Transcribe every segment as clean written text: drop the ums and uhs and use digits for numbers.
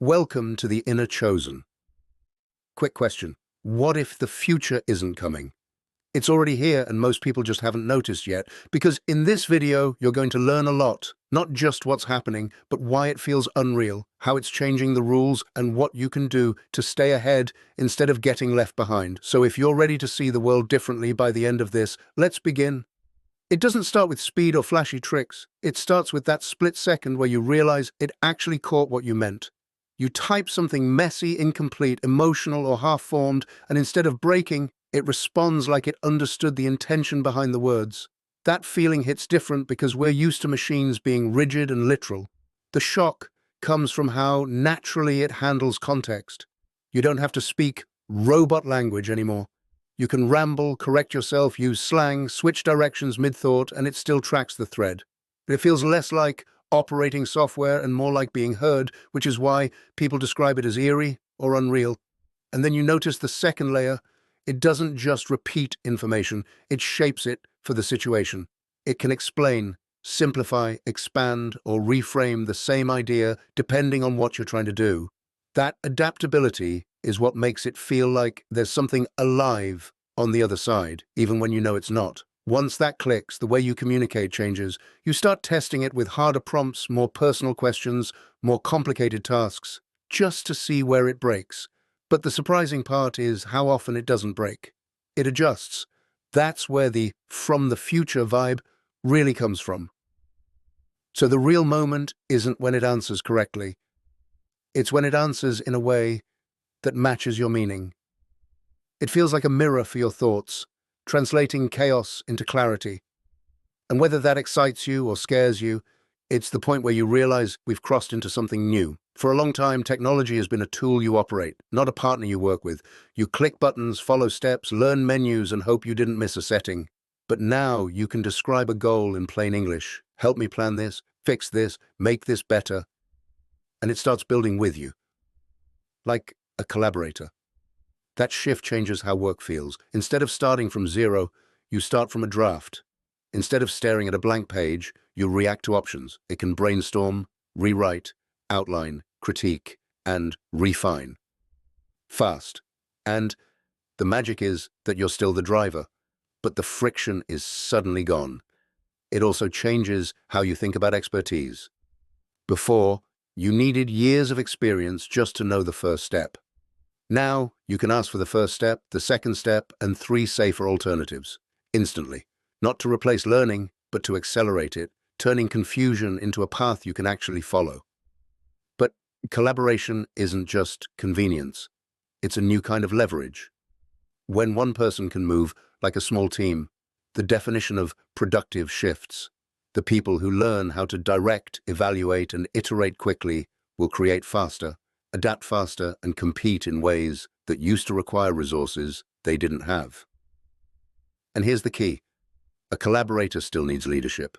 Welcome to the Inner Chosen. Quick question. What if the future isn't coming? It's already here and most people just haven't noticed yet, because in this video you're going to learn a lot, not just what's happening, but why it feels unreal, how it's changing the rules, and what you can do to stay ahead instead of getting left behind. So if you're ready to see the world differently by the end of this, let's begin. It doesn't start with speed or flashy tricks. It starts with that split second where you realize it actually caught what you meant. You type something messy, incomplete, emotional, or half-formed, and instead of breaking, it responds like it understood the intention behind the words. That feeling hits different because we're used to machines being rigid and literal. The shock comes from how naturally it handles context. You don't have to speak robot language anymore. You can ramble, correct yourself, use slang, switch directions mid-thought, and it still tracks the thread. But it feels less like operating software and more like being heard, which is why people describe it as eerie or unreal. And then you notice the second layer. It doesn't just repeat information, it shapes it for the situation. It can explain, simplify, expand, or reframe the same idea depending on what you're trying to do. That adaptability is what makes it feel like there's something alive on the other side, even when you know it's not. Once that clicks, the way you communicate changes. You start testing it with harder prompts, more personal questions, more complicated tasks, just to see where it breaks. But the surprising part is how often it doesn't break. It adjusts. That's where the "from the future" vibe really comes from. So the real moment isn't when it answers correctly. It's when it answers in a way that matches your meaning. It feels like a mirror for your thoughts, translating chaos into clarity. And whether that excites you or scares you, it's the point where you realize we've crossed into something new. For a long time, technology has been a tool you operate, not a partner you work with. You click buttons, follow steps, learn menus, and hope you didn't miss a setting. But now you can describe a goal in plain English. Help me plan this, fix this, make this better. And it starts building with you, like a collaborator. That shift changes how work feels. Instead of starting from zero, you start from a draft. Instead of staring at a blank page, you react to options. It can brainstorm, rewrite, outline, critique, and refine. Fast. And the magic is that you're still the driver, but the friction is suddenly gone. It also changes how you think about expertise. Before, you needed years of experience just to know the first step. Now, you can ask for the first step, the second step, and 3 safer alternatives, instantly. Not to replace learning, but to accelerate it, turning confusion into a path you can actually follow. But collaboration isn't just convenience. It's a new kind of leverage. When one person can move like a small team, the definition of productive shifts. The people who learn how to direct, evaluate, and iterate quickly will create faster, adapt faster, and compete in ways that used to require resources they didn't have. And here's the key. A collaborator still needs leadership.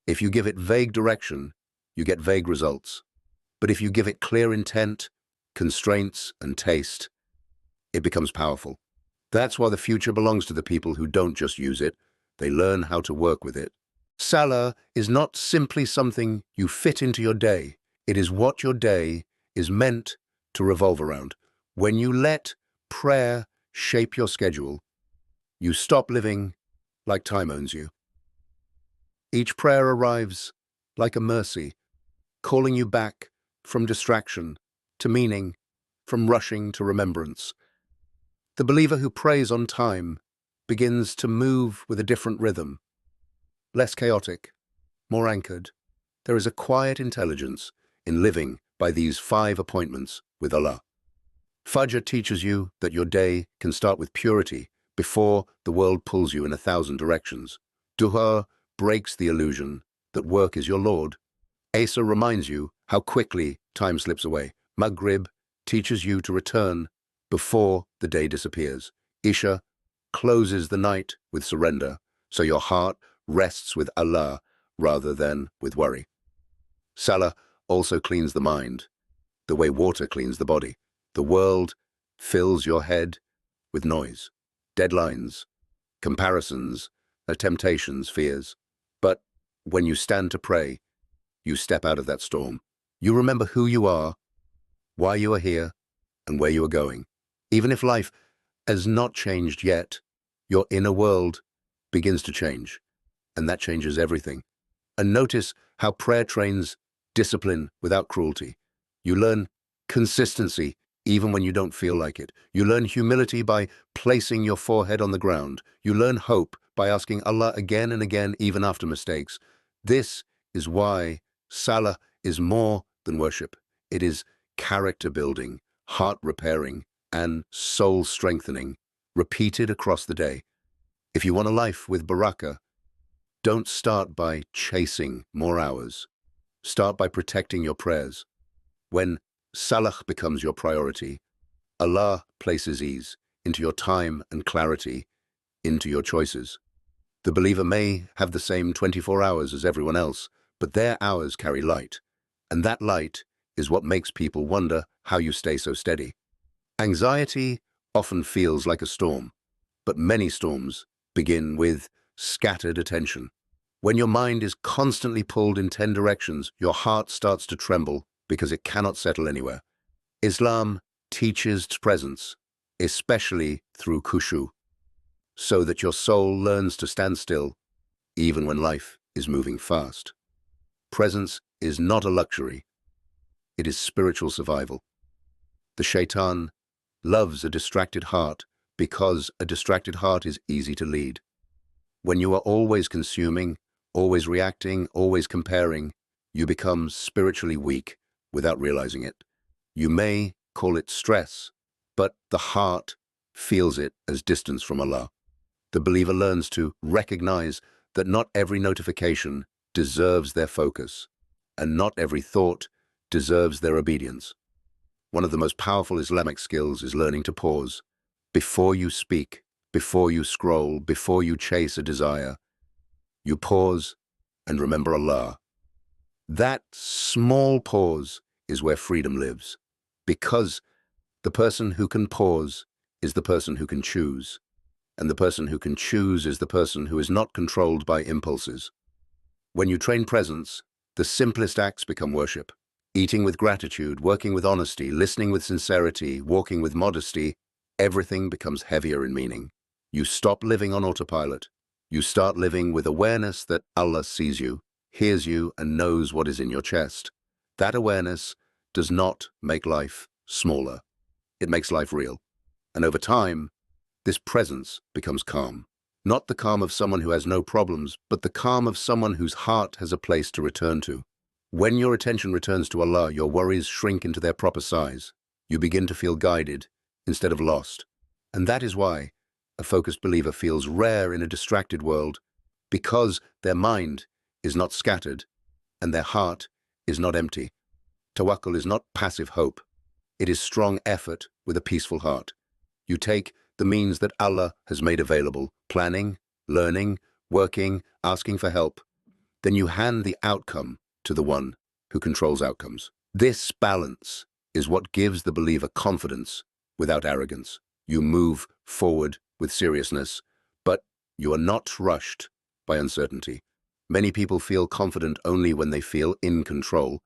If you give it vague direction, you get vague results. But if you give it clear intent, constraints, and taste, it becomes powerful. That's why the future belongs to the people who don't just use it, they learn how to work with it. Salah is not simply something you fit into your day. It is what your day is meant to revolve around. When you let prayer shape your schedule, you stop living like time owns you. Each prayer arrives like a mercy, calling you back from distraction to meaning, from rushing to remembrance. The believer who prays on time begins to move with a different rhythm, less chaotic, more anchored. There is a quiet intelligence in living by these 5 appointments with Allah. Fajr teaches you that your day can start with purity before the world pulls you in 1,000 directions. Duha breaks the illusion that work is your lord. Asr reminds you how quickly time slips away. Maghrib teaches you to return before the day disappears. Isha closes the night with surrender, so your heart rests with Allah rather than with worry. Salah also cleans the mind, the way water cleans the body. The world fills your head with noise, deadlines, comparisons, temptations, fears. But when you stand to pray, you step out of that storm. You remember who you are, why you are here, and where you are going. Even if life has not changed yet, your inner world begins to change, and that changes everything. And notice how prayer trains discipline without cruelty. You learn consistency even when you don't feel like it. You learn humility by placing your forehead on the ground. You learn hope by asking Allah again and again, even after mistakes. This is why Salah is more than worship. It is character building, heart repairing, and soul strengthening, repeated across the day. If you want a life with Barakah, don't start by chasing more hours. Start by protecting your prayers. When Salah becomes your priority, Allah places ease into your time and clarity into your choices. The believer may have the same 24 hours as everyone else, but their hours carry light, and that light is what makes people wonder how you stay so steady. Anxiety often feels like a storm, but many storms begin with scattered attention. When your mind is constantly pulled in 10 directions, your heart starts to tremble because it cannot settle anywhere. Islam teaches presence, especially through khushu, so that your soul learns to stand still even when life is moving fast. Presence is not a luxury, it is spiritual survival. The shaitan loves a distracted heart because a distracted heart is easy to lead. When you are always consuming, always reacting, always comparing, you become spiritually weak without realizing it. You may call it stress, but the heart feels it as distance from Allah. The believer learns to recognize that not every notification deserves their focus, and not every thought deserves their obedience. One of the most powerful Islamic skills is learning to pause. Before you speak, before you scroll, before you chase a desire, you pause and remember Allah. That small pause is where freedom lives, because the person who can pause is the person who can choose, and the person who can choose is the person who is not controlled by impulses. When you train presence, the simplest acts become worship. Eating with gratitude, working with honesty, listening with sincerity, walking with modesty, everything becomes heavier in meaning. You stop living on autopilot. You start living with awareness that Allah sees you, hears you, and knows what is in your chest. That awareness does not make life smaller. It makes life real. And over time, this presence becomes calm. Not the calm of someone who has no problems, but the calm of someone whose heart has a place to return to. When your attention returns to Allah, your worries shrink into their proper size. You begin to feel guided instead of lost. And that is why a focused believer feels rare in a distracted world, because their mind is not scattered and their heart is not empty. Tawakkul is not passive hope. It is strong effort with a peaceful heart. You take the means that Allah has made available, planning, learning, working, asking for help. Then you hand the outcome to the one who controls outcomes. This balance is what gives the believer confidence without arrogance. You move forward with seriousness, but you are not rushed by uncertainty. Many people feel confident only when they feel in control,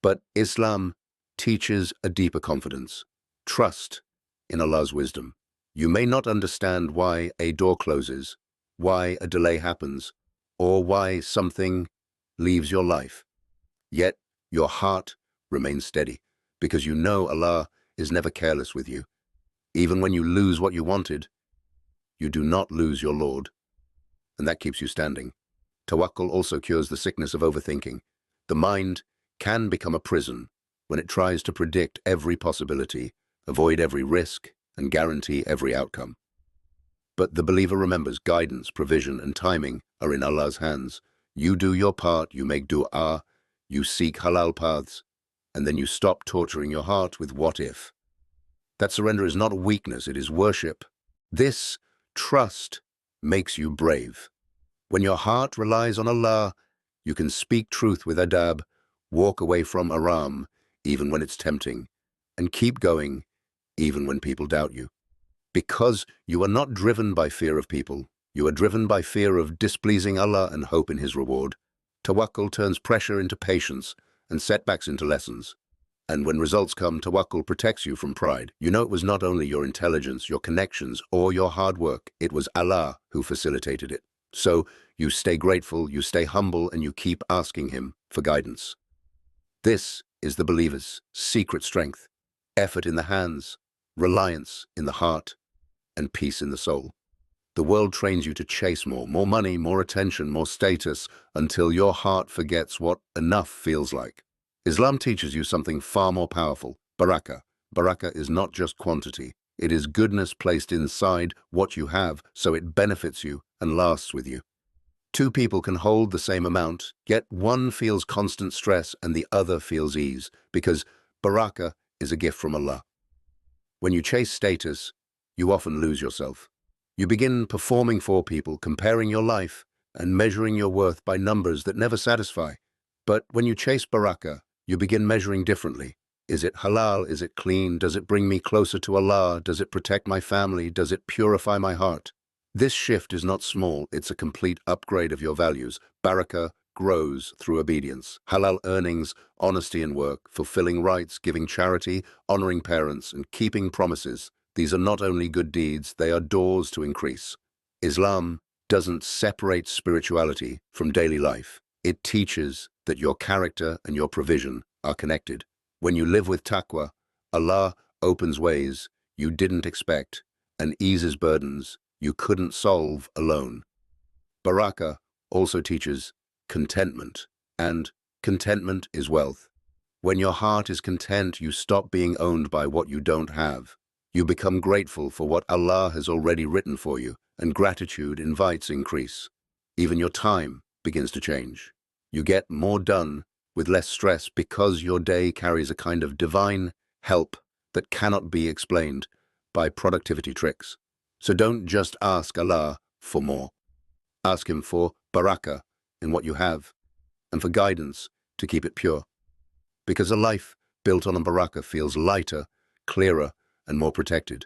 but Islam teaches a deeper confidence. Trust in Allah's wisdom. You may not understand why a door closes, why a delay happens, or why something leaves your life. Yet your heart remains steady, because you know Allah is never careless with you. Even when you lose what you wanted, you do not lose your Lord, and that keeps you standing. Tawakkul also cures the sickness of overthinking. The mind can become a prison when it tries to predict every possibility, avoid every risk, and guarantee every outcome. But the believer remembers guidance, provision, and timing are in Allah's hands. You do your part, you make dua, you seek halal paths, and then you stop torturing your heart with what if. That surrender is not weakness, it is worship. This trust makes you brave. When your heart relies on Allah, you can speak truth with adab, walk away from aram, even when it's tempting, and keep going, even when people doubt you. Because you are not driven by fear of people, you are driven by fear of displeasing Allah and hope in His reward. Tawakkul turns pressure into patience and setbacks into lessons. And when results come, Tawakkul protects you from pride. You know it was not only your intelligence, your connections, or your hard work, it was Allah who facilitated it. So you stay grateful, you stay humble, and you keep asking Him for guidance. This is the believer's secret strength: effort in the hands, reliance in the heart, and peace in the soul. The world trains you to chase more money, more attention, more status, until your heart forgets what enough feels like. Islam teaches you something far more powerful: barakah. Barakah is not just quantity. It is goodness placed inside what you have so it benefits you and lasts with you. Two people can hold the same amount, yet one feels constant stress and the other feels ease, because barakah is a gift from Allah. When you chase status, you often lose yourself. You begin performing for people, comparing your life, and measuring your worth by numbers that never satisfy. But when you chase barakah, you begin measuring differently. Is it halal? Is it clean? Does it bring me closer to Allah? Does it protect my family? Does it purify my heart? This shift is not small, it's a complete upgrade of your values. Barakah grows through obedience. Halal earnings, honesty in work, fulfilling rights, giving charity, honoring parents, and keeping promises. These are not only good deeds, they are doors to increase. Islam doesn't separate spirituality from daily life. It teaches that your character and your provision are connected. When you live with taqwa, Allah opens ways you didn't expect and eases burdens you couldn't solve alone. Barakah also teaches contentment, and contentment is wealth. When your heart is content, you stop being owned by what you don't have. You become grateful for what Allah has already written for you, and gratitude invites increase. Even your time begins to change. You get more done with less stress because your day carries a kind of divine help that cannot be explained by productivity tricks. So don't just ask Allah for more. Ask Him for barakah in what you have, and for guidance to keep it pure. Because a life built on a barakah feels lighter, clearer, and more protected.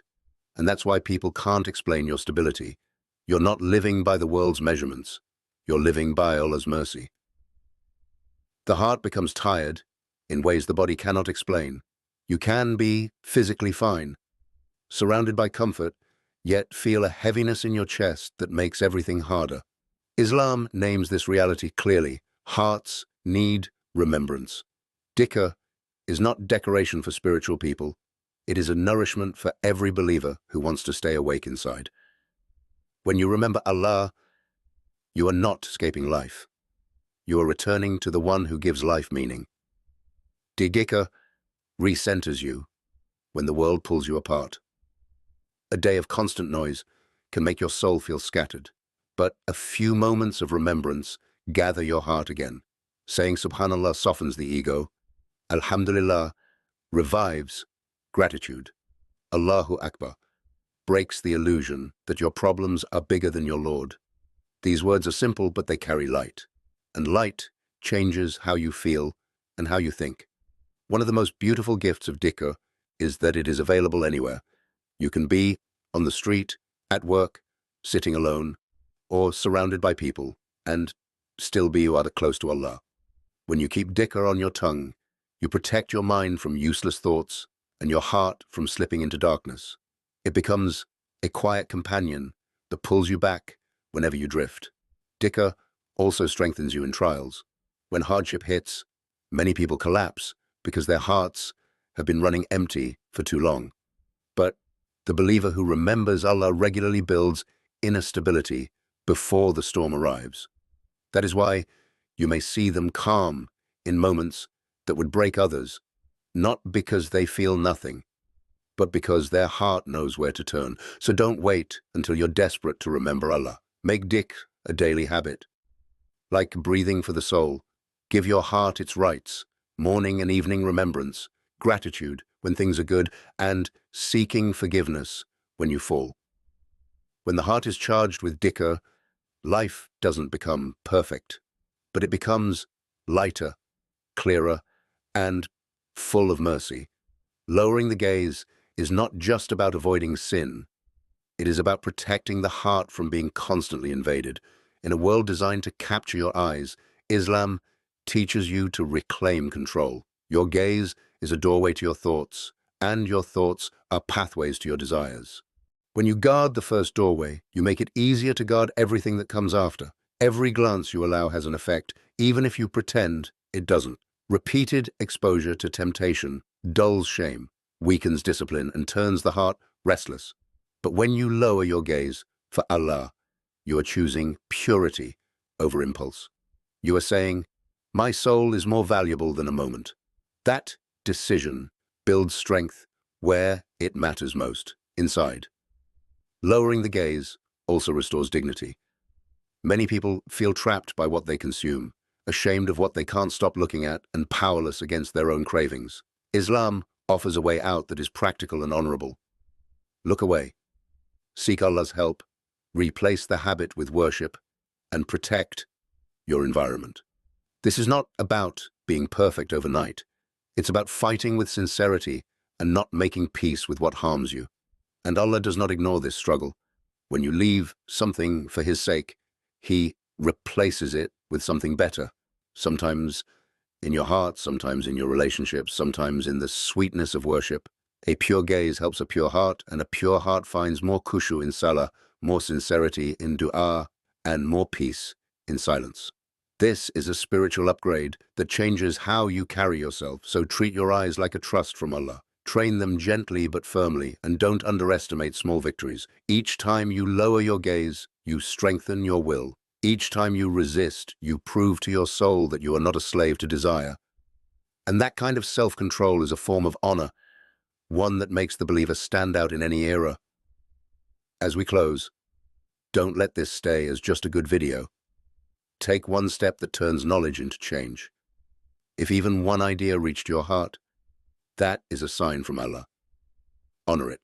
And that's why people can't explain your stability. You're not living by the world's measurements. You're living by Allah's mercy. The heart becomes tired in ways the body cannot explain. You can be physically fine, surrounded by comfort, yet feel a heaviness in your chest that makes everything harder. Islam names this reality clearly. Hearts need remembrance. Dhikr is not decoration for spiritual people. It is a nourishment for every believer who wants to stay awake inside. When you remember Allah, you are not escaping life. You are returning to the one who gives life meaning. Dhikr recenters you when the world pulls you apart. A day of constant noise can make your soul feel scattered, but a few moments of remembrance gather your heart again. Saying Subhanallah softens the ego. Alhamdulillah revives gratitude. Allahu Akbar breaks the illusion that your problems are bigger than your Lord. These words are simple, but they carry light. And light changes how you feel and how you think. One of the most beautiful gifts of dhikr is that it is available anywhere. You can be on the street, at work, sitting alone, or surrounded by people, and still be you are close to Allah. When you keep dhikr on your tongue, you protect your mind from useless thoughts and your heart from slipping into darkness. It becomes a quiet companion that pulls you back whenever you drift. Dhikr also strengthens you in trials. When hardship hits, many people collapse because their hearts have been running empty for too long. But the believer who remembers Allah regularly builds inner stability before the storm arrives. That is why you may see them calm in moments that would break others, not because they feel nothing, but because their heart knows where to turn. So don't wait until you're desperate to remember Allah. Make dhikr a daily habit. Like breathing for the soul, give your heart its rights: morning and evening remembrance, gratitude when things are good, and seeking forgiveness when you fall. When the heart is charged with dhikr, life doesn't become perfect, but it becomes lighter, clearer, and full of mercy. Lowering the gaze is not just about avoiding sin. It is about protecting the heart from being constantly invaded. In a world designed to capture your eyes, Islam teaches you to reclaim control. Your gaze is a doorway to your thoughts, and your thoughts are pathways to your desires. When you guard the first doorway, you make it easier to guard everything that comes after. Every glance you allow has an effect, even if you pretend it doesn't. Repeated exposure to temptation dulls shame, weakens discipline, and turns the heart restless. But when you lower your gaze for Allah, you are choosing purity over impulse. You are saying, "My soul is more valuable than a moment." That decision builds strength where it matters most, inside. Lowering the gaze also restores dignity. Many people feel trapped by what they consume, ashamed of what they can't stop looking at, and powerless against their own cravings. Islam offers a way out that is practical and honorable. Look away. Seek Allah's help, replace the habit with worship, and protect your environment. This is not about being perfect overnight. It's about fighting with sincerity and not making peace with what harms you. And Allah does not ignore this struggle. When you leave something for His sake, He replaces it with something better. Sometimes in your heart, sometimes in your relationships, sometimes in the sweetness of worship. A pure gaze helps a pure heart, and a pure heart finds more khushu in salah, more sincerity in dua, and more peace in silence. This is a spiritual upgrade that changes how you carry yourself, so treat your eyes like a trust from Allah. Train them gently but firmly, and don't underestimate small victories. Each time you lower your gaze, you strengthen your will. Each time you resist, you prove to your soul that you are not a slave to desire. And that kind of self-control is a form of honor, one that makes the believer stand out in any era. As we close, don't let this stay as just a good video. Take one step that turns knowledge into change. If even one idea reached your heart, that is a sign from Allah. Honor it.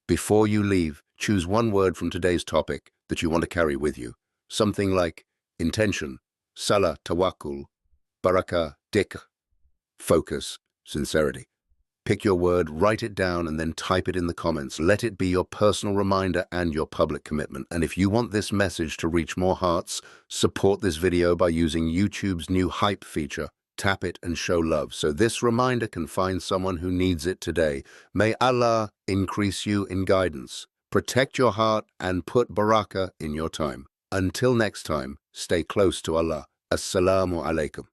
Before you leave, choose one word from today's topic that you want to carry with you. Something like intention, salah, tawakkul, barakah, dhikr, focus, sincerity. Pick your word, write it down, and then type it in the comments. Let it be your personal reminder and your public commitment. And if you want this message to reach more hearts, support this video by using YouTube's new hype feature. Tap it and show love, so this reminder can find someone who needs it today. May Allah increase you in guidance, protect your heart, and put barakah in your time. Until next time, stay close to Allah. Assalamu alaikum.